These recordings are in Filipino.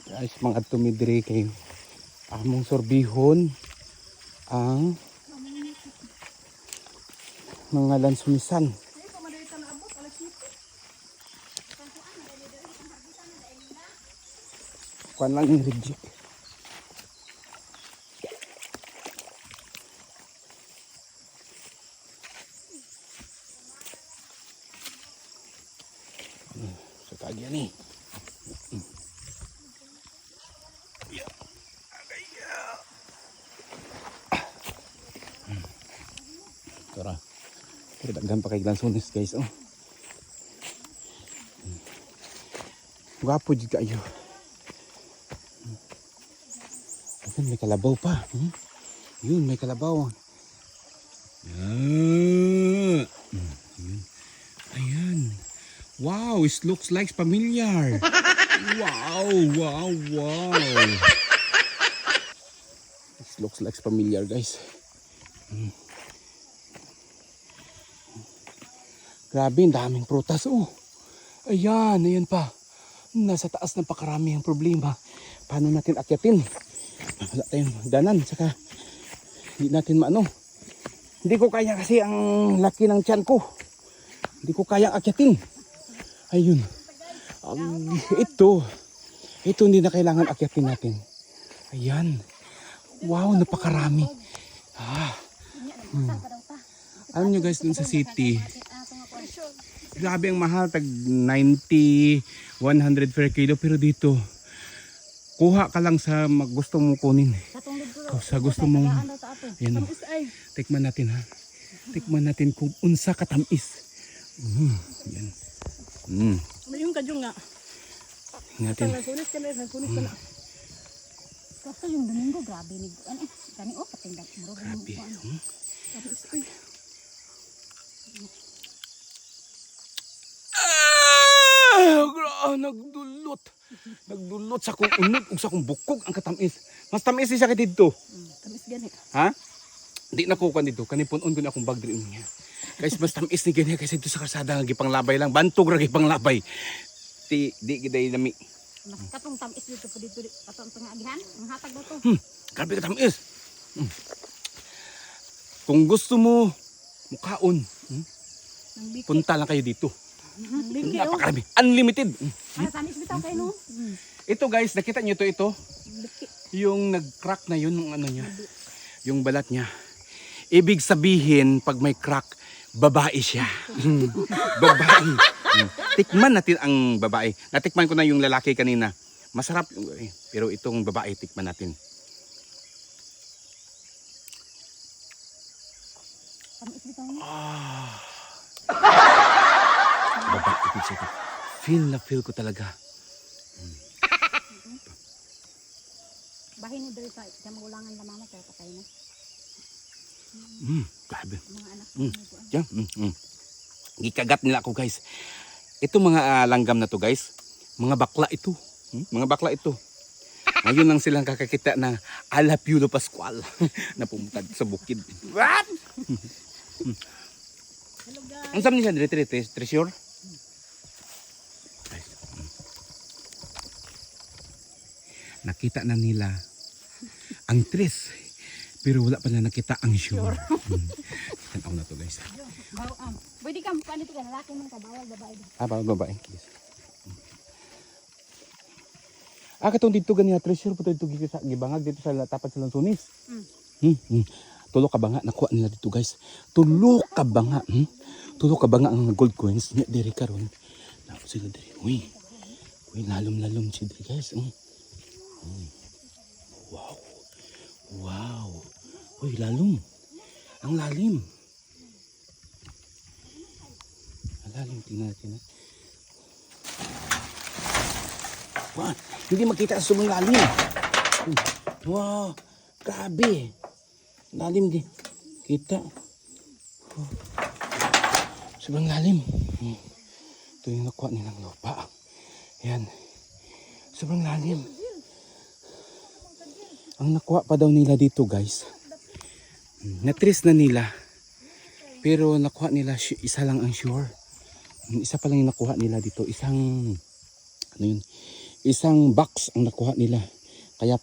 Guys, mga tumidiri kay among sorbihon ang mga lansumisan. Kuan lang yung reject. So kagyan ni. Tara. Pero daghan pa kay lansunis guys. Oh. Gwapo jud kayo. Ayun, may kalabaw pa. Yun, may kalabaw. Yun. Ayan. Wow, it looks like familiar. Wow, wow, wow. It looks like familiar, guys. Grabe, ang daming prutas. Oh. Ayan, ayan pa. Nasa taas ng pakarami ang problema. Paano natin akyatin? Wala tayong danan, saka hindi natin maano. Hindi ko kaya kasi ang laki ng tiyan ko. Hindi ko kaya akyatin. Ayun. Ito hindi na kailangan akyatin natin. Ayan. Wow, napakarami. Alam nyo guys, dun sa city, grabe ang mahal, tag 90, 100 per kilo. Pero dito, kuha ka lang sa gusto mong kunin. Sa gusto mong, ayan o, tikman natin ha. Tikman natin kung unsa katamis. Yan. Yung kadyong nga. Natin. Nasunis ka na. Kasi yung Domingo, grabe ni ano, kani o patindak mo. Grabe. Nagdulot. Nagdulot sa kong unod ug sa kong bukog ang katamis. Mas tamis siya kay didto. Tamis gani. Ha? Di na ko kan dito. Kani punon ko na akong bag diri niya. Guys, mas tamis ni gani kasi dito sa kalsada nga gipanglabay lang. Bantog ra gipanglabay. Di giday nami. Mas katong tamis dito po dito katong pangagihan, ang hatag daw to. Grabe ka tamis. Kung gusto mo mukaon, punta lang kayo dito. Napakarami. Unlimited. Para tamis bitaw kay no. Ito guys, nakita niyo ito. Yung nag-crack na yun, yung ano niya. Yung balat niya. Ibig sabihin, pag may crack, babae siya. Babae. Tikman natin ang babae. Natikman ko na yung lalaki kanina. Masarap. Pero itong babae, tikman natin. Tamis bitaw ni. Babae ito siya. Feel ko talaga. Bahin ni diri sa magulangan la mama kay patay na. Grabe. Mga anak Yan. Gikagat nila ako guys. Ito mga langgam na to guys. Mga bakla ito. Mga bakla ito. Ngayon lang silang kakakita na Alapiulo Pascual na pumunta sa bukid. What? Ang sabi niya dito, treasure? Nakita na nila ang tres. Pero wala pa na nakita ang sure. Tanaw na to guys. Pwede ka mukha dito ka lalaki man ka bawal babae. Bawal babae. Please. Katong dito ganyan treasure po dito gibangag dito sa tapat sa Lansunis. Tulo ka banga nakuha nila dito guys. Tulo ka banga. Tulo ka banga ang gold coins niya diri karon. Dapat sila diri. Uy, lalom si diri guys. Wow. Uy, lalom. Ang lalim. Ang lalim, tingnan natin. Wow, hindi makita sa sobrang lalim. Wow, grabe. Lalim din. Kita. Sobrang lalim. Ito yung nakuha nilang lupa. Ayan. Sobrang lalim. Ang nakuha pa daw nila dito guys. Natris na nila. Pero nakuha nila isa lang ang sure. Isa pa lang yung nakuha nila dito. Isang ano yun, isang box ang nakuha nila. Kaya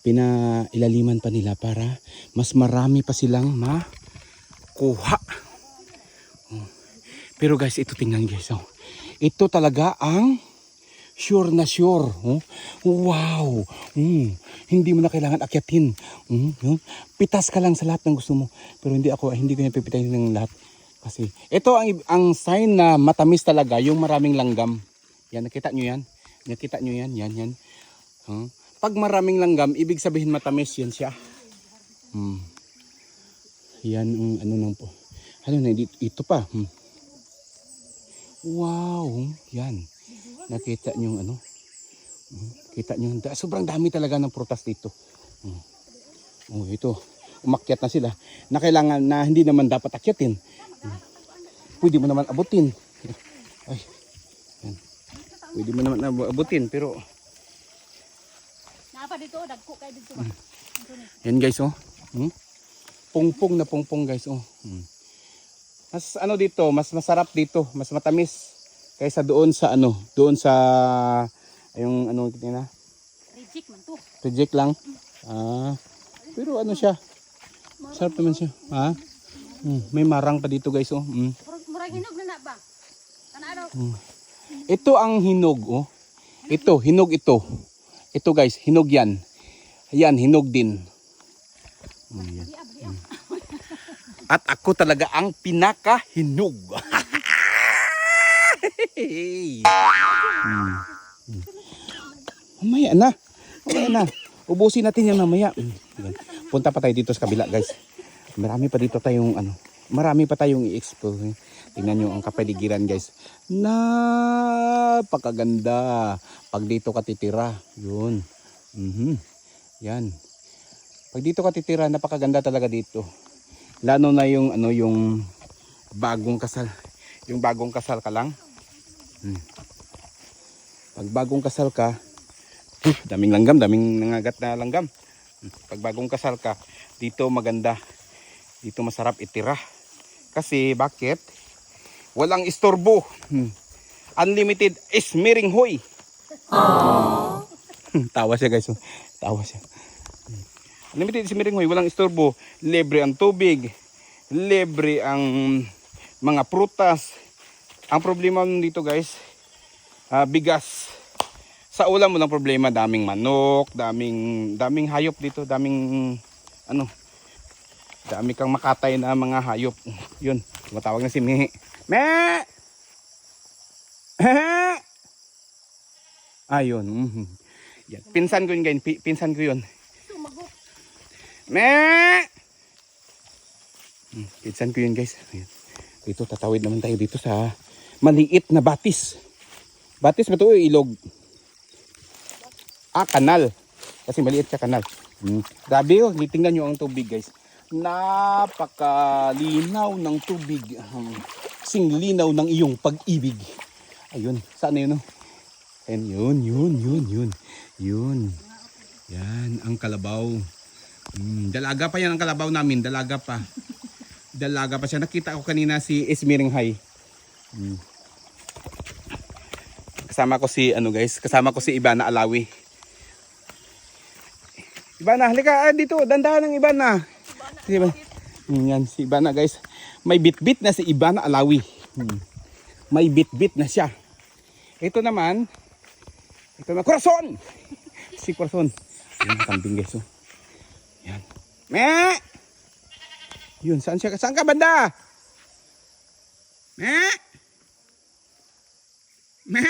pinailaliman pa nila para mas marami pa silang makuha. Pero guys, ito tingnan guys. Oh. Ito talaga ang sure na sure. Oh. Wow. Hindi mo na kailangan akyatin. Pitas ka lang sa lahat ng gusto mo. Pero hindi ko yan pipitayin ng lahat. Kasi ito ang sign na matamis talaga, yung maraming langgam. Yan, nakita nyo yan? Nakita nyo yan? Yan. Pag maraming langgam, ibig sabihin matamis yan siya. Yan ang ano nang po. Ano na, ito pa. Wow, yan. Nakita nyo yung ano. Kita nyo, sobrang dami talaga ng prutas dito. Ito, umakyat na sila. Na kailangan na hindi naman dapat akyatin. Pwede mo naman abutin. Ay, yan. Pwede mo naman abutin, pero Napa dito, dagko kay dito. yan guys, oh. Pungpong na pungpong guys, oh. Mas ano dito, mas masarap dito, mas matamis kaysa doon sa yung ano na. Reject man to. Reject lang. Pero ano siya? Sarap naman siya. May marang pa dito guys, oh. Murag hinog na ba? Kana daw. Ito ang hinog, oh. Ito, hinog ito. Ito guys, hinog yan. Yan, hinog din. Yan. At ako talaga ang pinaka-hinog. Mamaya na. Ubusin natin yan mamaya. Punta pa tayo dito sa kabila guys. Marami pa tayong i-explore. Tingnan nyo ang kapaligiran guys. Napakaganda. Pag dito ka titira, yun. Yan. Pag dito ka titira, napakaganda talaga dito. Lalo na yung bagong kasal. Yung bagong kasal ka lang. Pag bagong kasal ka, daming langgam, daming nangagat na langgam. Pag bagong kasal ka, dito maganda. Dito masarap itira. Kasi bakit? Walang istorbo. Unlimited smearing hoy. Tawa siya guys. Tawa siya. Unlimited smearing hoy, walang istorbo. Libre ang tubig. Libre ang mga prutas. Ang problema dito guys, bigas. Sa ulam mo lang problema, daming manok, daming hayop dito, dami kang makatay na mga hayop. Yun, tumatawag na si Mihi. Me! Ayun. Yan. Pinsan ko yun, guys. Pinsan ko yun. Me! Pinsan ko yun, guys. Ayan. Dito, tatawid naman tayo dito sa maliit na batis. Batis ba ito? Ilog. Kanal. Kasi maliit siya kanal. Grabe, tingnan nyo ang tubig, guys. Napakalinaw ng tubig. Singlinaw ng iyong pag-ibig. Ayun. Saan na yun? Ayun, yun. Yan, ang kalabaw. Dalaga pa yan ang kalabaw namin. Dalaga pa siya. Nakita ko kanina si Smearing High. Kasama ko si Ivana Alawi. Ivana, halika dito. Dandahan ng Ivana. Diba? Yan si Ivana guys. May bit-bit na si Ivana Alawi. May bit-bit na siya. Ito naman, Corazon! Si Corazon. Yan, kambing guys. Oh. Yan. Me! Yun, saan siya? Saan ka banda? Me! Me!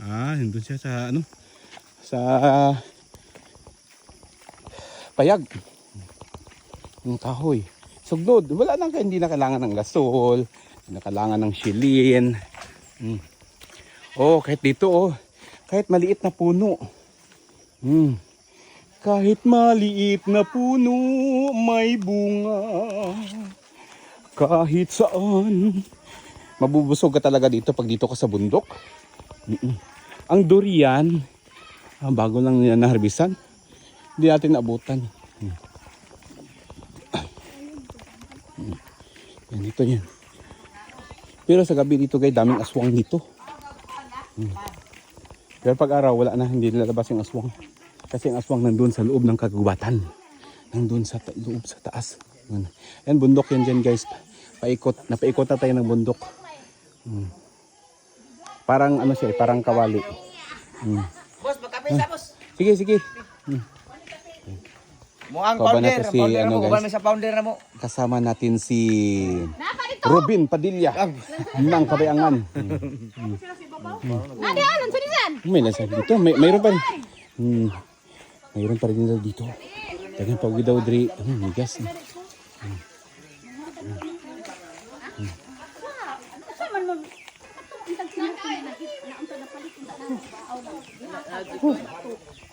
Nandun siya sa sa payag. Yung kahoy. Sugnod. Hindi na kailangan ng gasol. Hindi na kailangan ng shilin. Kahit dito, kahit maliit na puno. Kahit maliit na puno, may bunga. Kahit saan. Mabubusog ka talaga dito pag dito ka sa bundok. Ang durian, bago lang nila naharbisan. Hindi natin naabutan. Yan, ito yan. Pero sa gabi dito guys, daming aswang dito. Pero pag araw wala na, hindi lalabas yung aswang. Kasi ang aswang nandun sa loob ng kagubatan. Nandun sa loob sa taas. Yan bundok yan dyan guys. Paikot. Napaikot na tayo ng bundok. Parang ano siya, parang kawali. Boss, magkape sa boss. Sige, sige. Mo ang Kaban founder, natin si, founder ano, mo, guys? kaban mo sa founder na mo. Kasama natin si Robin Padilla ng Kabayangan. Ade, anon sa diyan? May nasa dito. Mayroon pa rin. Mayroon pa rin dito. Tagang pag daw diri. Migas.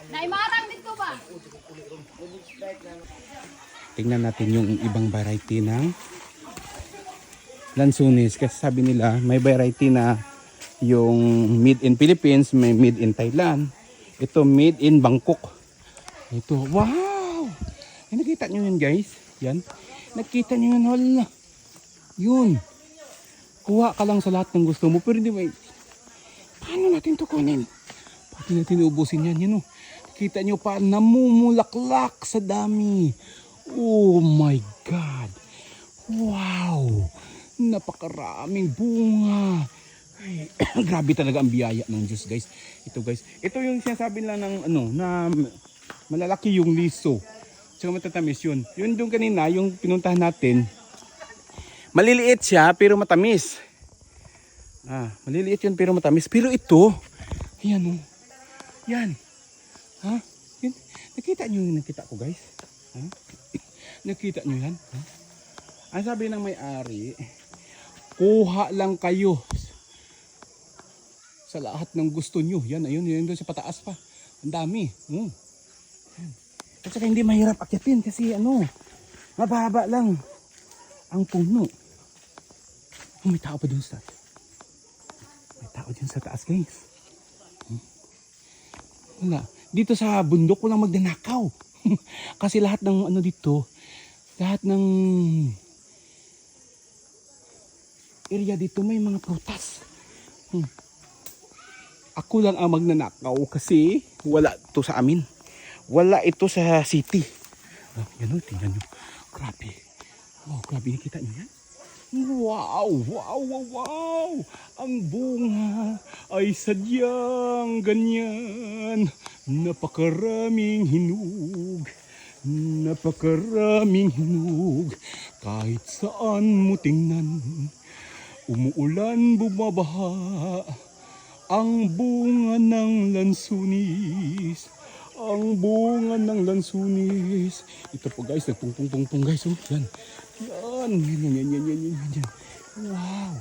Naimarang dito ba? Tingnan natin yung ibang variety ng lansunis. Kasi sabi nila may variety na yung made in Philippines, may made in Thailand. Ito made in Bangkok. Ito, wow! Ay, nakita nyo yun guys? Yan. Nakita nyo yun, hala. Yun. Kuha ka lang sa lahat ng gusto mo. Pero hindi may... Paano natin to kunin? Paano natin ubusin yan? Yan o. Kita nyo pa, namumulaklak sa dami. Oh my God. Wow. Napakaraming bunga. Ay, grabe talaga ang biyaya ng Diyos guys. Ito guys. Ito yung sinasabi lang ng ano, na malalaki yung liso. Tsaka matatamis yun. Yun doon kanina, yung pinuntahan natin. Maliliit siya pero matamis. Maliliit yun pero matamis. Pero ito, ayan o. Yan. Ha? Yan. Nakita nyo yung nakita ko guys? Ha? Nakita nyo yan? Ha? Ang sabi ng may-ari, kuha lang kayo sa lahat ng gusto nyo. Yan, ayun, yun doon sa pataas pa. Ang dami. Yan. At saka hindi mahirap akyatin kasi ano, mababa lang ang puno. May tao pa doon sa taas. May tao dyan sa taas guys. Wala. Dito sa bundok walang magnanakaw. Kasi lahat ng ano dito, lahat ng area dito may mga prutas. Ako lang ang magnanakaw kasi wala to sa amin. Wala ito sa city. Yan o, tingnan nyo. Grabe. Wow, grabe. Nakita nyo yan? Wow, wow, wow, wow. Ang bunga ay sadyang ganyan. Napakaraming hinog. Napakaraming hinog. Kahit saan mo tingnan. Umuulan, bumabaha. Ang bunga ng lansunis. Ang bunga ng lansunis. Ito po guys, nagtungtong-tungtong guys. Oh, yan. Yan. Wow.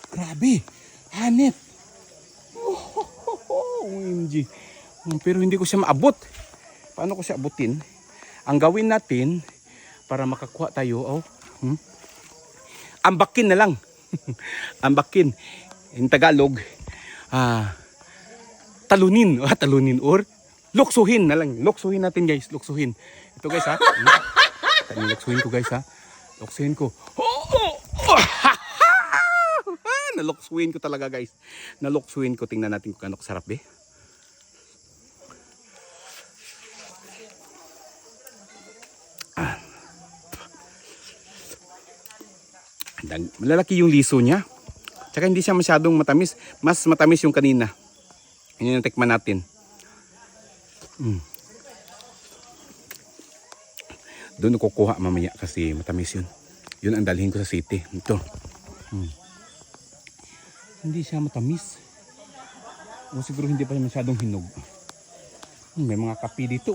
Grabe. Hanep. OMG. Pero hindi ko siya maabot. Paano ko siya abutin? Ang gawin natin para makakuha tayo, ambakin na lang. Ambakin. In Tagalog, talunin. Talunin or luksuhin na lang. Luksuhin natin guys. Luksuhin. Ito guys ha. Luksuhin ko guys ha. Luksuhin ko. Naluksuhin ko talaga guys. Naluksuhin ko. Tingnan natin kung ano kasarap eh. Malalaki yung liso niya. Tsaka hindi siya masyadong matamis. Mas matamis yung kanina. Yun yung tikman natin. Doon ako kukuha mamaya kasi matamis yun. Yun ang dalhin ko sa city. Ito. Hindi siya matamis. O siguro hindi pa masyadong hinog. May mga kape dito.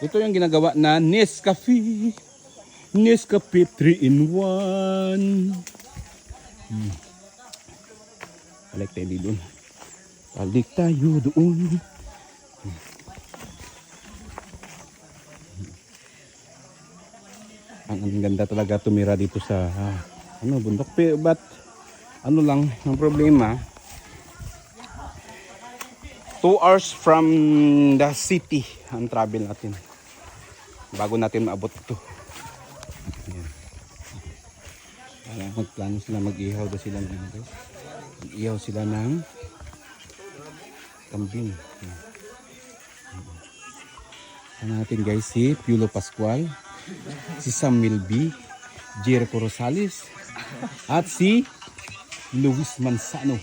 Ito yung ginagawa na Nescafe. Nescafe 3 in 1. Balik tayo doon. Balik tayo doon. Ang ganda talaga tumira dito sa bundok. But ano lang ang problema, 2 hours from the city ang travel natin bago natin maabot ito. Ayan. Magplano sila, mag-ihaw daw sila ng ano, guys. Mag-ihaw sila ng kambing. Ano natin guys, si Piolo Pascual, si Samuel B, Jericho Rosales, at si Luis Manzano.